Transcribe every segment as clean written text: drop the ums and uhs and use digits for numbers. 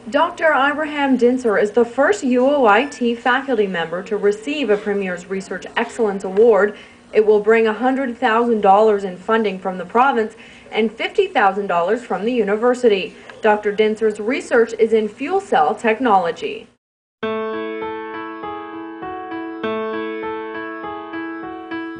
Dr. Ibrahim Dincer is the first UOIT faculty member to receive a Premier's Research Excellence Award. It will bring $100,000 in funding from the province and $50,000 from the university. Dr. Dincer's research is in fuel cell technology.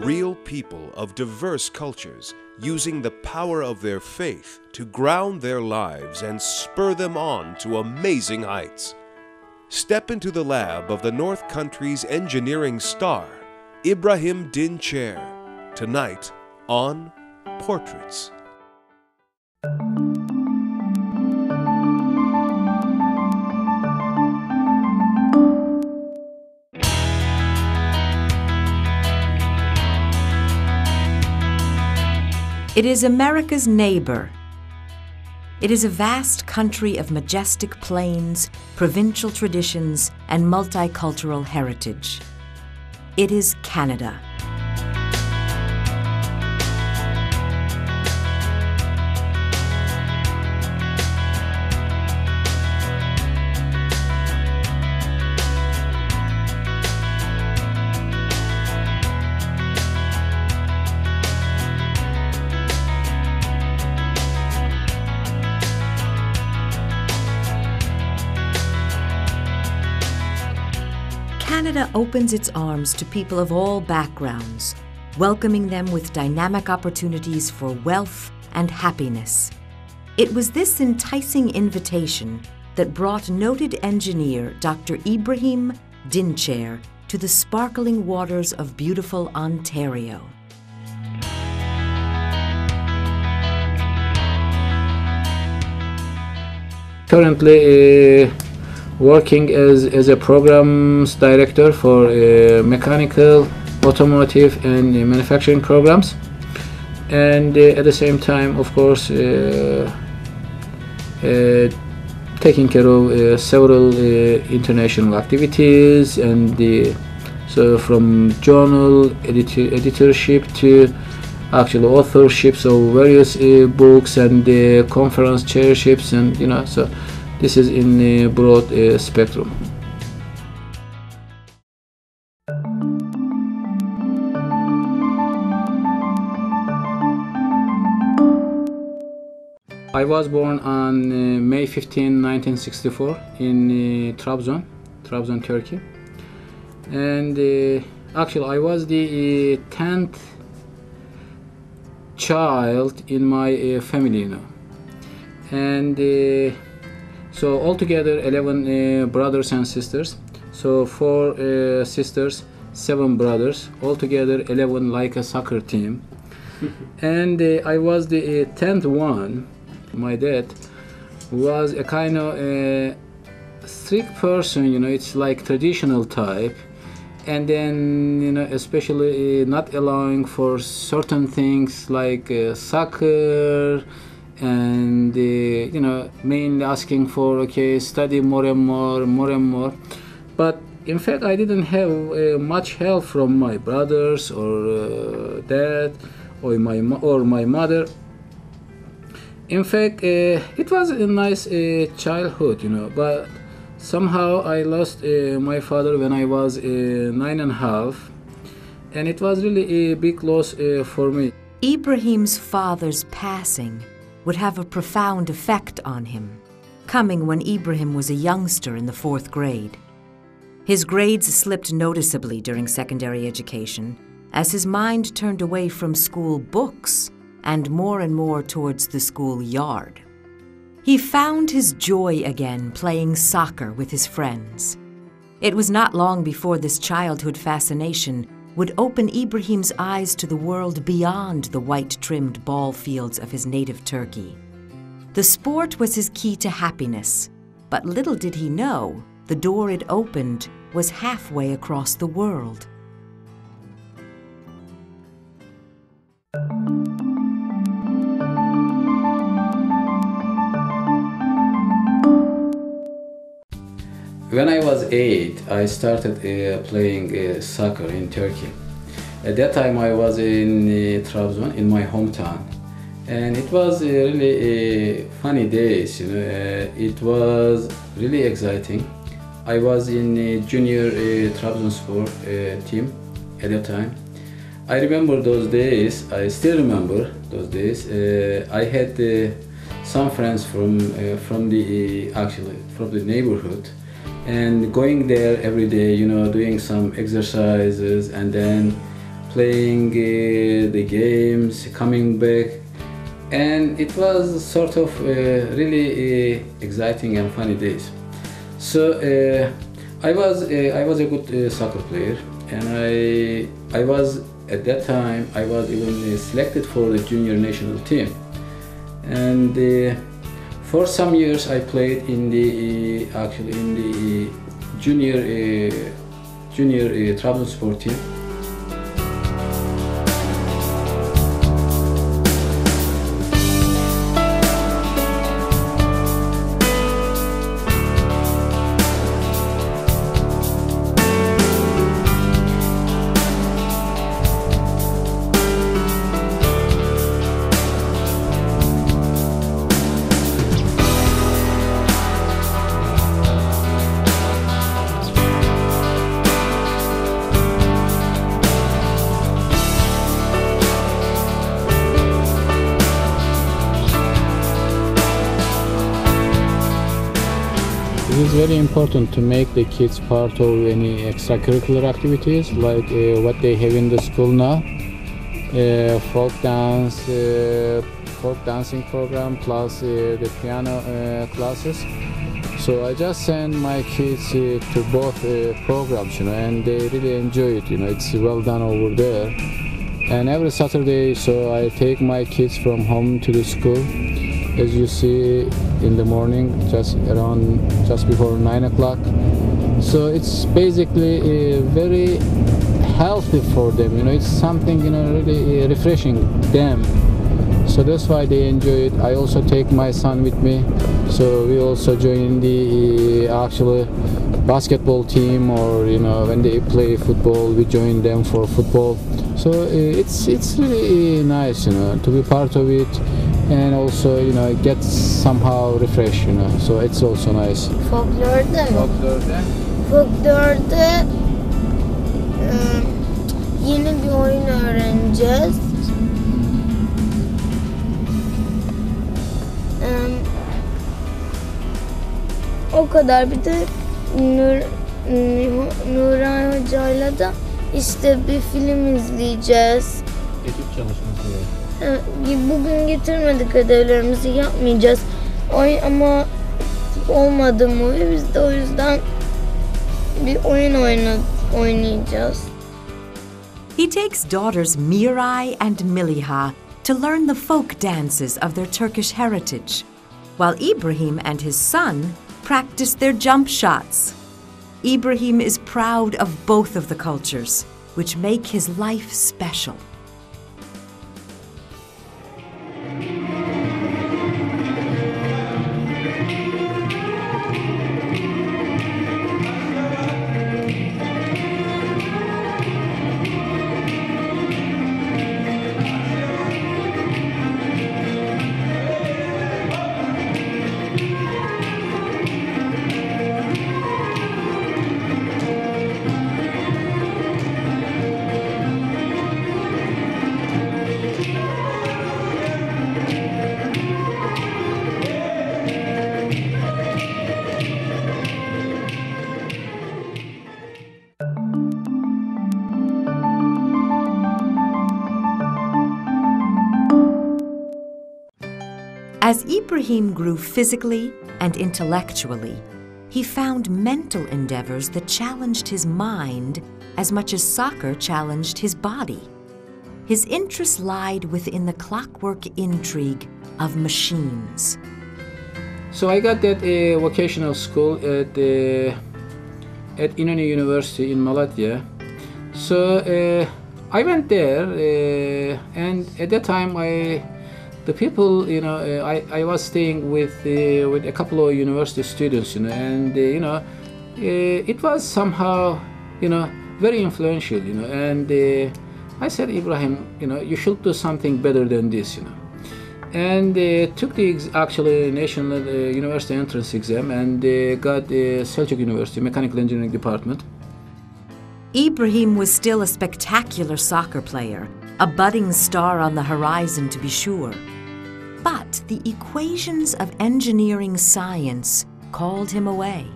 Real people of diverse cultures using the power of their faith to ground their lives and spur them on to amazing heights. Step into the lab of the North Country's engineering star, Ibrahim Dincer, tonight on Portraits. It is America's neighbor. It is a vast country of majestic plains, provincial traditions, and multicultural heritage. It is Canada. Canada opens its arms to people of all backgrounds, welcoming them with dynamic opportunities for wealth and happiness. It was this enticing invitation that brought noted engineer Dr. Ibrahim Dincer to the sparkling waters of beautiful Ontario. Currently working as a programs director for mechanical, automotive and manufacturing programs, and at the same time, of course, taking care of several international activities, and so from journal editorship to actual authorships of various books and conference chairships, and so this is in a broad spectrum. I was born on May 15, 1964 in Trabzon, Turkey. And actually I was the 10th child in my family, And so altogether 11 brothers and sisters. So 4 sisters, 7 brothers, altogether 11, like a soccer team. And I was the 10th one. My dad was a kind of strict person, it's like traditional type. And then, especially not allowing for certain things like soccer, and mainly asking for study more and more. But in fact I didn't have much help from my brothers or dad or my mother. In fact it was a nice childhood, but somehow I lost my father when I was 9.5, and it was really a big loss for me. Ibrahim's father's passing would have a profound effect on him, coming when Ibrahim was a youngster in the 4th grade. His grades slipped noticeably during secondary education as his mind turned away from school books and more towards the school yard. He found his joy again playing soccer with his friends. It was not long before this childhood fascination would open Ibrahim's eyes to the world beyond the white-trimmed ball fields of his native Turkey. The sport was his key to happiness, but little did he know the door it opened was halfway across the world. when I was 8, I started playing soccer in Turkey. At that time, I was in Trabzon, in my hometown, and it was really funny days. You know, it was really exciting. I was in junior Trabzonspor team at that time. I remember those days. I still remember those days. I had some friends from the neighborhood, and going there every day, you know, doing some exercises and then playing the games, coming back, and it was sort of really exciting and funny days. So I was a good soccer player, and I was at that time I was even selected for the junior national team, and for some years I played in the junior Trabzonspor team. It is very important to make the kids part of any extracurricular activities like what they have in the school now. Folk dancing program plus the piano classes. So I just send my kids to both programs, you know, and they really enjoy it. You know, it's well done over there. And every Saturday, so I take my kids from home to the school. As you see in the morning, just before 9 o'clock. So it's basically very healthy for them. You know, it's something, you know, really refreshing them. So that's why they enjoy it. I also take my son with me, so we also join the actual basketball team, or you know, when they play football, we join them for football. So it's really nice, you know, to be part of it, and also, you know, it gets somehow refreshed, you know. So it's also nice. Folklor'da mı? Folklor'da yeni bir oyun öğreneceğiz. O kadar. Bir de Nuray Hoca'yla da işte bir film izleyeceğiz. Ekip çalışması var. Bugün getirmedik, ödevlerimizi yapmayacağız. Ama olmadı mı? Biz de o yüzden bir oyun oynayacağız. He takes daughters Miray and Miliha to learn the folk dances of their Turkish heritage, while Ibrahim and his son practice their jump shots. Ibrahim is proud of both of the cultures, which make his life special. As Ibrahim grew physically and intellectually, he found mental endeavors that challenged his mind as much as soccer challenged his body. His interest lied within the clockwork intrigue of machines. So I got that vocational school at Inoni University in Malatya. So I went there, and at that time the people, you know, I was staying with a couple of university students, you know, and you know, it was somehow, very influential, and I said, Ibrahim, you should do something better than this, and took the actually national university entrance exam and got the Selçuk University Mechanical Engineering Department. Ibrahim was still a spectacular soccer player, a budding star on the horizon to be sure. But the equations of engineering science called him away.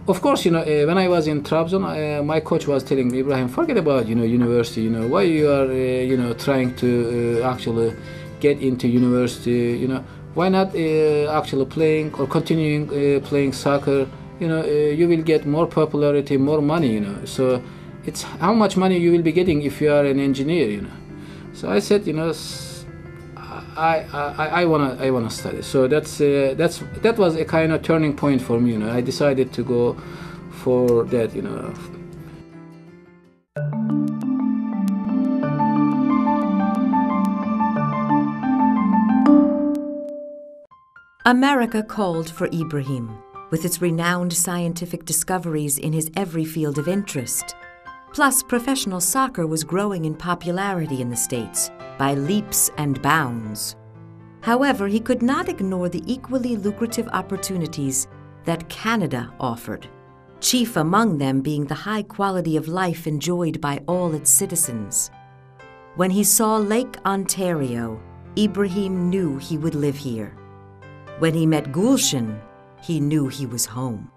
Of course, when I was in Trabzon, my coach was telling me, Ibrahim, forget about, university, why you are, trying to actually get into university, why not actually playing or continuing playing soccer, you will get more popularity, more money, so it's how much money you will be getting if you are an engineer, So I said, I wanna study. So that was a kind of turning point for me. I decided to go for that. America called for Ibrahim, with its renowned scientific discoveries in his every field of interest. Plus, professional soccer was growing in popularity in the States by leaps and bounds. However, he could not ignore the equally lucrative opportunities that Canada offered, chief among them being the high quality of life enjoyed by all its citizens. When he saw Lake Ontario, Ibrahim knew he would live here. When he met Gulshan, he knew he was home.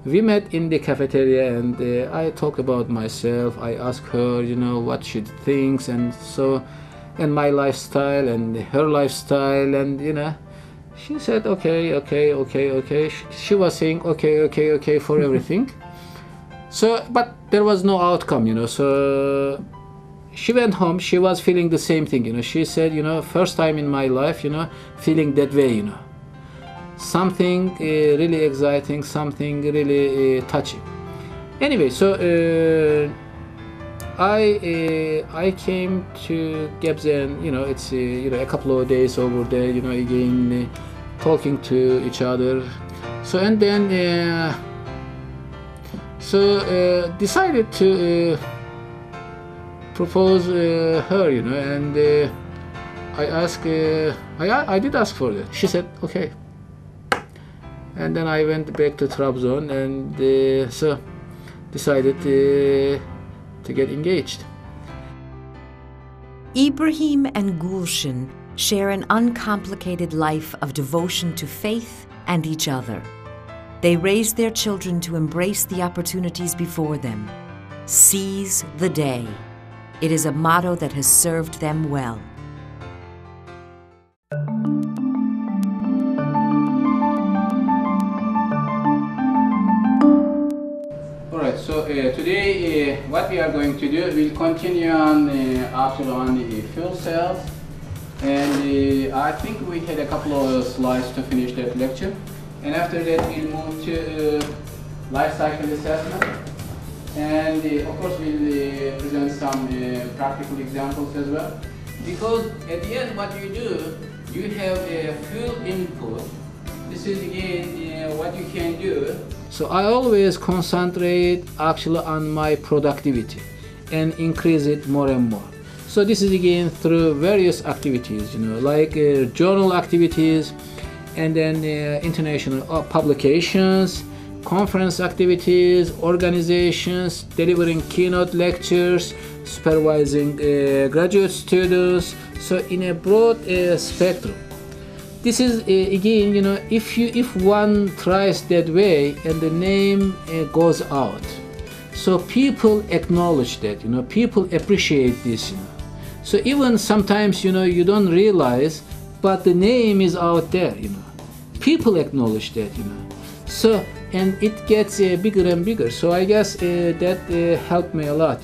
We met in the cafeteria and I talked about myself. I asked her, what she thinks and my lifestyle and her lifestyle, and she said okay. She was saying okay for everything. So, but there was no outcome, so she went home. She was feeling the same thing, She said, first time in my life, feeling that way, Something really exciting, something really touching. Anyway, so I came to Gebze, and it's a couple of days over there, again talking to each other. So and then decided to propose her, and I asked, I did ask for that. She said okay. And then I went back to Trabzon and so decided to get engaged. Ibrahim and Gulshan share an uncomplicated life of devotion to faith and each other. They raise their children to embrace the opportunities before them. Seize the day. It is a motto that has served them well. So today what we are going to do, we'll continue on actually on the fuel cells, and I think we had a couple of slides to finish that lecture, and after that we'll move to life cycle assessment, and of course we'll present some practical examples as well, because at the end what you do, you have a fuel input. This is again what you can do. So I always concentrate actually on my productivity and increase it more and more. So this is again through various activities, like journal activities, and then international publications, conference activities, organizations, delivering keynote lectures, supervising graduate students. So in a broad spectrum. This is again, if one tries that way and the name goes out, so people acknowledge that, people appreciate this, So even sometimes, you don't realize, but the name is out there, People acknowledge that, So, and it gets bigger and bigger. So I guess that helped me a lot,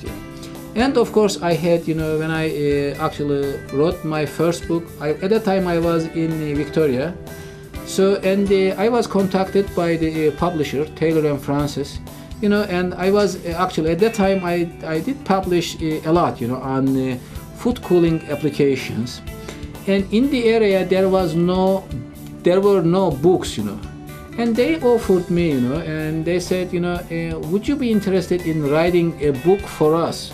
And of course, I had, when I actually wrote my first book, at that time I was in Victoria. So, and I was contacted by the publisher, Taylor and Francis, and I was actually, at that time I did publish a lot, on food cooling applications. And in the area, there were no books, And they offered me, and they said, would you be interested in writing a book for us?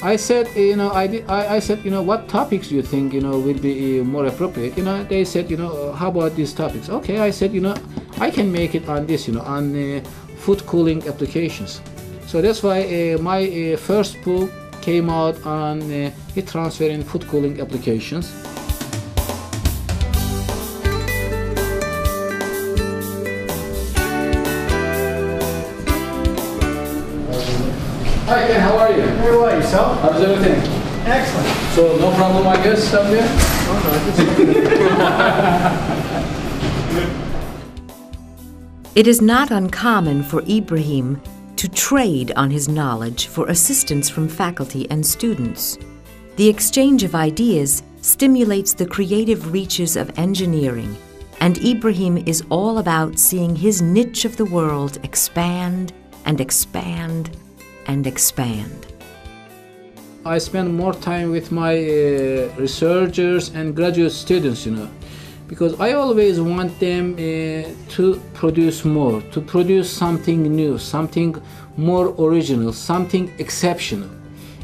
I said, I said, what topics do you think, will be more appropriate? They said, how about these topics? Okay, I said, I can make it on this, on food cooling applications. So that's why my first book came out on heat transfer and food cooling applications. Hi Ken, how are you? Very well, yourself? How's everything? Excellent. So no problem, I guess, up there? It is not uncommon for Ibrahim to trade on his knowledge for assistance from faculty and students. The exchange of ideas stimulates the creative reaches of engineering, and Ibrahim is all about seeing his niche of the world expand and expand and expand. I spend more time with my researchers and graduate students, because I always want them to produce more, to produce something new, something more original, something exceptional.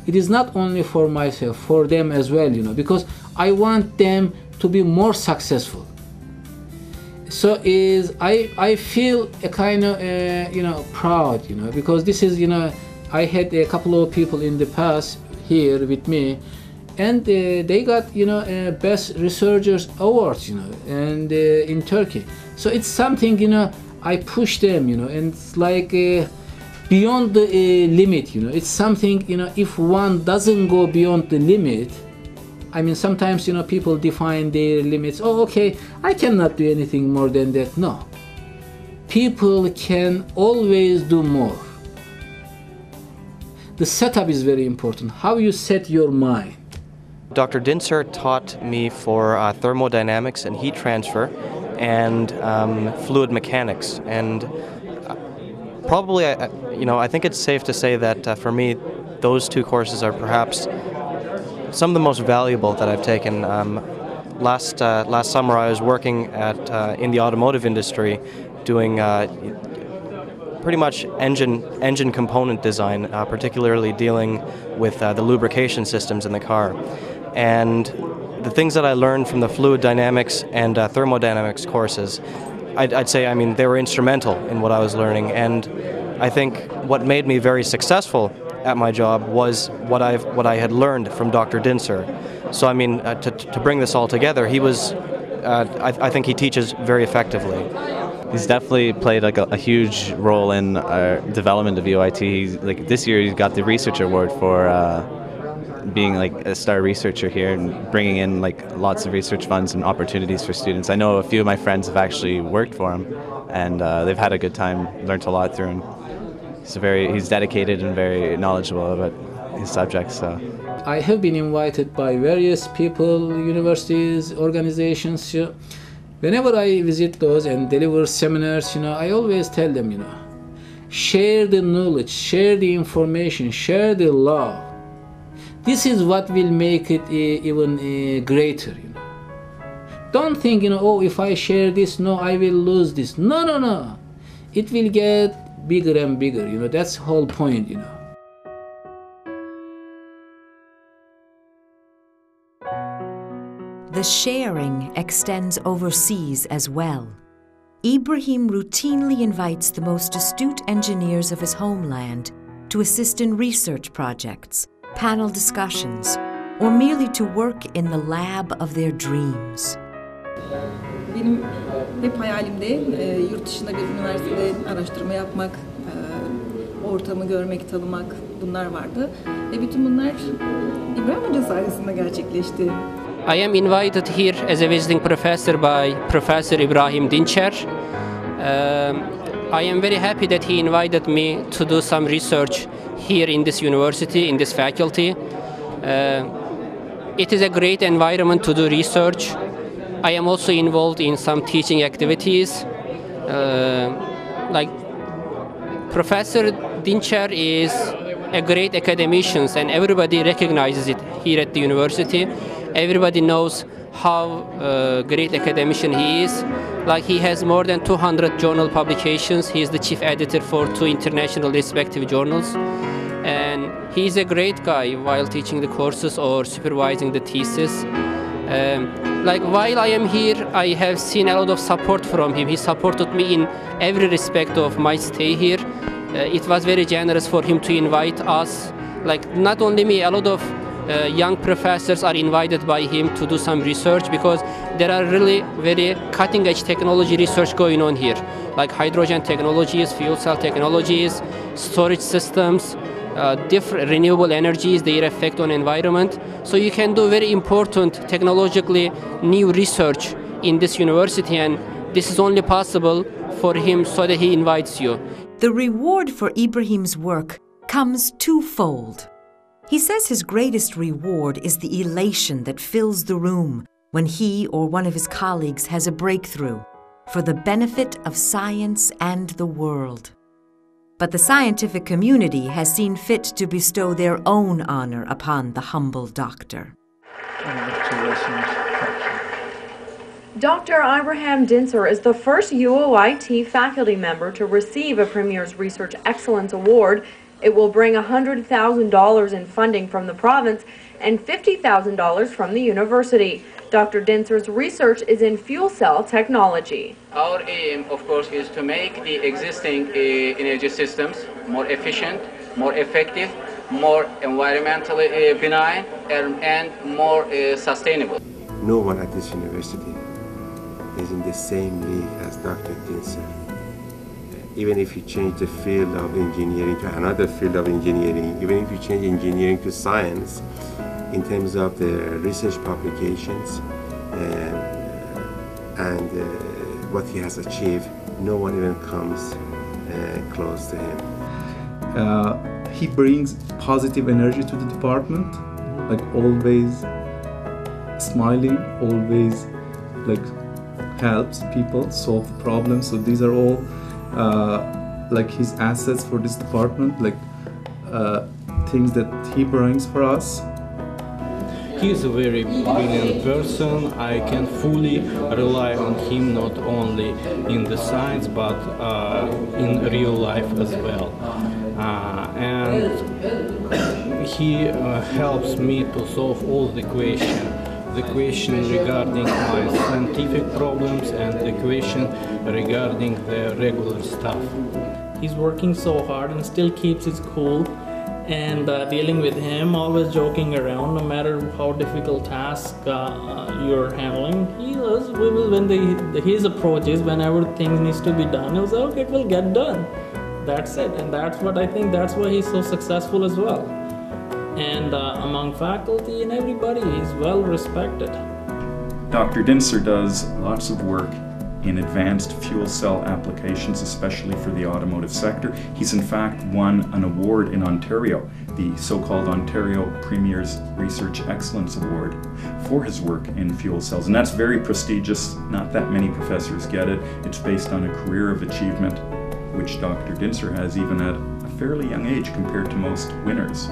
It is not only for myself, for them as well, because I want them to be more successful. So I feel a kind of proud, because this is, I had a couple of people in the past here with me, and they got best researchers awards, and in Turkey. So it's something I push them, and it's like beyond the limit, It's something if one doesn't go beyond the limit. I mean, sometimes people define their limits. Oh, okay, I cannot do anything more than that. No, people can always do more. The setup is very important. How you set your mind. Dr. Dinser taught me for thermodynamics and heat transfer and fluid mechanics. And probably, I think it's safe to say that for me, those two courses are perhaps some of the most valuable that I've taken. Last summer, I was working in the automotive industry, doing pretty much engine component design, particularly dealing with the lubrication systems in the car. And the things that I learned from the fluid dynamics and thermodynamics courses, I'd say, they were instrumental in what I was learning. And I think what made me very successful at my job was what I had learned from Dr. Dinser. So to bring this all together, he was, I think he teaches very effectively. He's definitely played a huge role in our development of UIT. This year he got the research award for being a star researcher here and bringing in lots of research funds and opportunities for students. I know a few of my friends have actually worked for him, and they've had a good time, learned a lot through him. He's dedicated and very knowledgeable about his subjects. So I have been invited by various people, universities, organizations. Whenever I visit those and deliver seminars, I always tell them, share the knowledge, share the information, share the love. This is what will make it even greater, Don't think, oh, if I share this, no, I will lose this. No. It will get bigger and bigger, That's the whole point, The sharing extends overseas as well. Ibrahim routinely invites the most astute engineers of his homeland to assist in research projects, panel discussions, or merely to work in the lab of their dreams. Benim hep hayalimde yurt dışında bir üniversitede araştırma yapmak, ortamı görmek, tanımak bunlar vardı. Ve bütün bunlar İbrahim Hoca sayesinde gerçekleşti. I am invited here as a visiting professor by Professor Ibrahim Dincer. I am very happy that he invited me to do some research here in this university, in this faculty. It is a great environment to do research. I am also involved in some teaching activities. Professor Dincer is a great academician and everybody recognizes it here at the university. Everybody knows how great academician he is. Like he has more than 200 journal publications. He is the chief editor for 2 international respective journals. And he's a great guy while teaching the courses or supervising the thesis. Like while I am here, I have seen a lot of support from him. He supported me in every respect of my stay here. It was very generous for him to invite us. Like not only me, a lot of young professors are invited by him to do some research because there are really very cutting edge technology research going on here. Like hydrogen technologies, fuel cell technologies, storage systems, different renewable energies, their effect on environment. So you can do very important technologically new research in this university, and this is only possible for him so that he invites you. The reward for Ibrahim's work comes twofold. He says his greatest reward is the elation that fills the room when he or one of his colleagues has a breakthrough for the benefit of science and the world. But the scientific community has seen fit to bestow their own honor upon the humble doctor. Dr. Ibrahim Dincer is the first UOIT faculty member to receive a Premier's Research Excellence Award. It will bring $100,000 in funding from the province and $50,000 from the university. Dr. Dincer's research is in fuel cell technology. Our aim, of course, is to make the existing energy systems more efficient, more effective, more environmentally benign, and more sustainable. No one at this university is in the same league as Dr. Dincer. Even if you change the field of engineering to another field of engineering, even if you change engineering to science, in terms of the research publications and what he has achieved, no one even comes close to him. He brings positive energy to the department, like always smiling, always like helps people solve problems. So these are all like his assets for this department, like things that he brings for us. He is a very brilliant person. I can fully rely on him not only in the science but in real life as well. And he helps me to solve all the questions. The question regarding my scientific problems and the question regarding the regular stuff. He's working so hard and still keeps his cool, and dealing with him, always joking around, no matter how difficult task you're handling. He was, when his approach is, whenever things needs to be done, he'll say, okay, it will get done. That's it, and that's what I think, that's why he's so successful as well. And among faculty and everybody, he's well respected. Dr. Dincer does lots of work in advanced fuel cell applications, especially for the automotive sector. He's in fact won an award in Ontario, the so-called Ontario Premier's Research Excellence Award, for his work in fuel cells. And that's very prestigious. Not that many professors get it. It's based on a career of achievement, which Dr. Dincer has even at a fairly young age compared to most winners.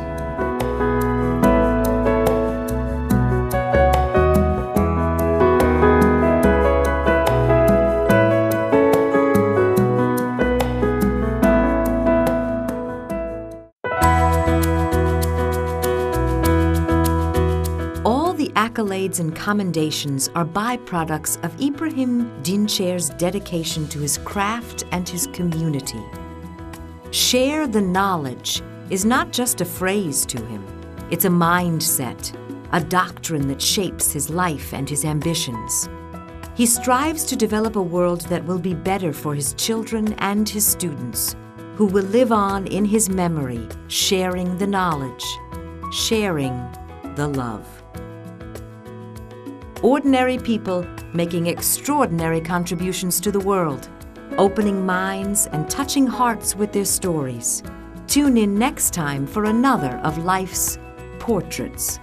Accolades and commendations are byproducts of Ibrahim Dincer's dedication to his craft and his community. Share the knowledge is not just a phrase to him. It's a mindset, a doctrine that shapes his life and his ambitions. He strives to develop a world that will be better for his children and his students, who will live on in his memory, sharing the knowledge, sharing the love. Ordinary people making extraordinary contributions to the world, opening minds and touching hearts with their stories. Tune in next time for another of life's portraits.